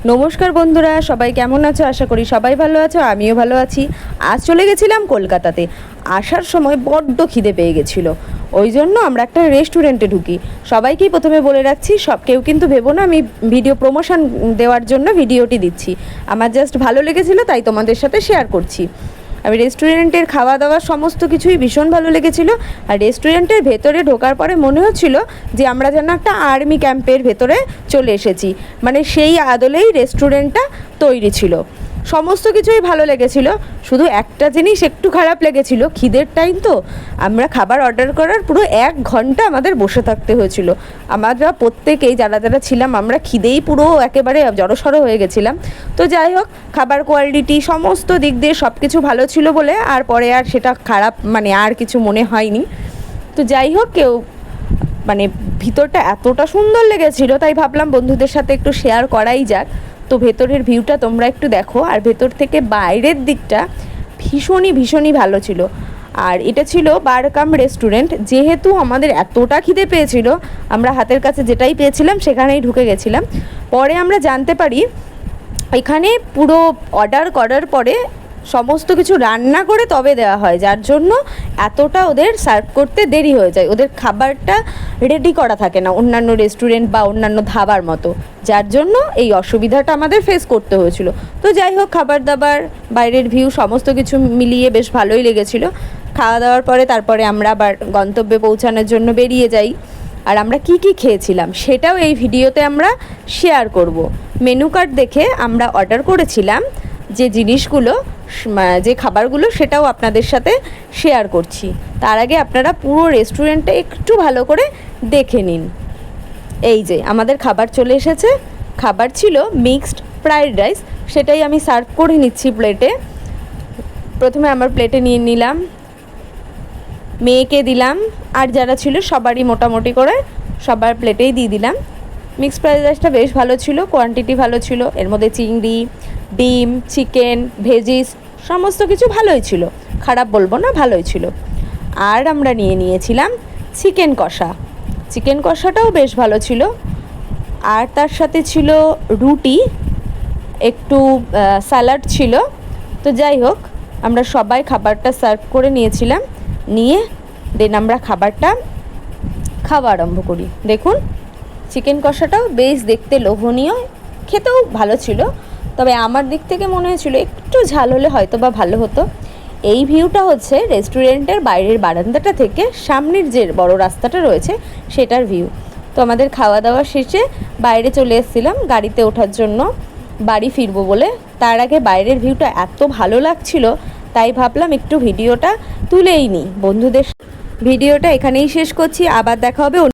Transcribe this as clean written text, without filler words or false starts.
নমস্কার বন্ধুরা, সবাই কেমন আছো? আশা করি সবাই ভালো আছো, আমিও ভালো আছি। আজ চলে গেছিলাম কলকাতাতে। আসার সময় বড্ড খিদে পেয়ে গেছিলো, ওই জন্য আমরা একটা রেস্টুরেন্টে ঢুকি। সবাইকেই প্রথমে বলে রাখছি, কেউ কিন্তু ভেবো না আমি ভিডিও প্রমোশন দেওয়ার জন্য ভিডিওটি দিচ্ছি। আমার জাস্ট ভালো লেগেছিলো তাই তোমাদের সাথে শেয়ার করছি। আমি রেস্টুরেন্টের খাওয়া দাওয়া সমস্ত কিছুই ভীষণ ভালো লেগেছিলো। আর রেস্টুরেন্টের ভেতরে ঢোকার পরে মনে হচ্ছিল যে আমরা যেন একটা আর্মি ক্যাম্পের ভেতরে চলে এসেছি, মানে সেই আদলেই রেস্টুরেন্টটা তৈরি ছিল। সমস্ত কিছুই ভালো লেগেছিলো, শুধু একটা জিনিস একটু খারাপ লেগেছিলো, খিদের টাইম তো আমরা খাবার অর্ডার করার পুরো 1 ঘন্টা আমাদের বসে থাকতে হয়েছিল। আমরা প্রত্যেকেই যারা যারা ছিলাম আমরা খিদেই পুরো একেবারে জড়সড় হয়ে গেছিলাম। তো যাই হোক, খাবার কোয়ালিটি সমস্ত দিক দিয়ে সব কিছু ভালো ছিল বলে আর পরে আর সেটা খারাপ মানে আর কিছু মনে হয়নি। তো যাই হোক, মানে ভিতরটা এতটা সুন্দর লেগেছিল তাই ভাবলাম বন্ধুদের সাথে একটু শেয়ার করাই যাক। তো ভেতরের ভিউটা তোমরা একটু দেখো, আর ভেতর থেকে বাইরের দিকটা ভীষণই ভালো ছিল। আর এটা ছিল বার কাম রেস্টুরেন্ট। যেহেতু আমাদের এতটা খিদে পেয়েছিল, আমরা হাতের কাছে যেটাই পেয়েছিলাম সেখানেই ঢুকে গেছিলাম। পরে আমরা জানতে পারি এখানে পুরো অর্ডার করার পরে সমস্ত কিছু রান্না করে তবে দেওয়া হয়, যার জন্য এতটা ওদের সার্ভ করতে দেরি হয়ে যায়। ওদের খাবারটা রেডি করা থাকে না অন্যান্য রেস্টুরেন্ট বা অন্যান্য ধাবার মতো, যার জন্য এই অসুবিধাটা আমাদের ফেস করতে হয়েছিল। তো যাই হোক, খাবার দাবার বাইরের ভিউ সমস্ত কিছু মিলিয়ে বেশ ভালোই লেগেছিলো। খাওয়া দাওয়ার পরে তারপরে আমরা আবার গন্তব্যে পৌঁছানোর জন্য বেরিয়ে যাই। আর আমরা কি খেয়েছিলাম সেটাও এই ভিডিওতে আমরা শেয়ার করব। মেনু কার্ড দেখে আমরা অর্ডার করেছিলাম যে জিনিসগুলো, যে খাবারগুলো, সেটাও আপনাদের সাথে শেয়ার করছি। তার আগে আপনারা পুরো রেস্টুরেন্টটা একটু ভালো করে দেখে নিন। এই যে আমাদের খাবার চলে এসেছে। খাবার ছিল মিক্সড ফ্রাইড রাইস, সেটাই আমি সার্ভ করে নিচ্ছি প্লেটে। প্রথমে আমার প্লেটে নিয়ে নিলাম, মেয়েকে দিলাম, আর যারা ছিল সবারই মোটামুটি করে সবার প্লেটেই দিয়ে দিলাম। মিক্সড ফ্রাইড রাইসটা বেশ ভালো ছিল, কোয়ান্টিটি ভালো ছিল। এর মধ্যে চিংড়ি, ডিম, চিকেন, ভেজিস সমস্ত কিছু ভালোই ছিল, খারাপ বলবো না, ভালোই ছিল। আর আমরা নিয়েছিলাম চিকেন কষা। চিকেন কষাটাও বেশ ভালো ছিল। আর তার সাথে ছিল রুটি, একটু স্যালাড ছিল। তো যাই হোক, আমরা সবাই খাবারটা সার্ভ করে নিয়েছিলাম। নিয়ে দেন আমরা খাবারটা খাওয়া আরম্ভ করি। দেখুন, চিকেন কষাটাও বেশ দেখতে লোভনীয়, খেতেও ভালো ছিল। তবে আমার দিক থেকে মনে হয়েছিল একটু ঝাল হলে হয়তো বা ভালো হতো। এই ভিউটা হচ্ছে রেস্টুরেন্টের বাইরের বারান্দাটা থেকে সামনের যে বড় রাস্তাটা রয়েছে সেটার ভিউ। তো আমাদের খাওয়া দাওয়া শেষে বাইরে চলে এসেছিলাম গাড়িতে ওঠার জন্য, বাড়ি ফিরবো বলে। তার আগে বাইরের ভিউটা এত ভালো লাগছিল তাই ভাবলাম একটু ভিডিওটা তুলেই নিই বন্ধুদের। ভিডিওটা এখানেই শেষ করছি, আবার দেখা হবে।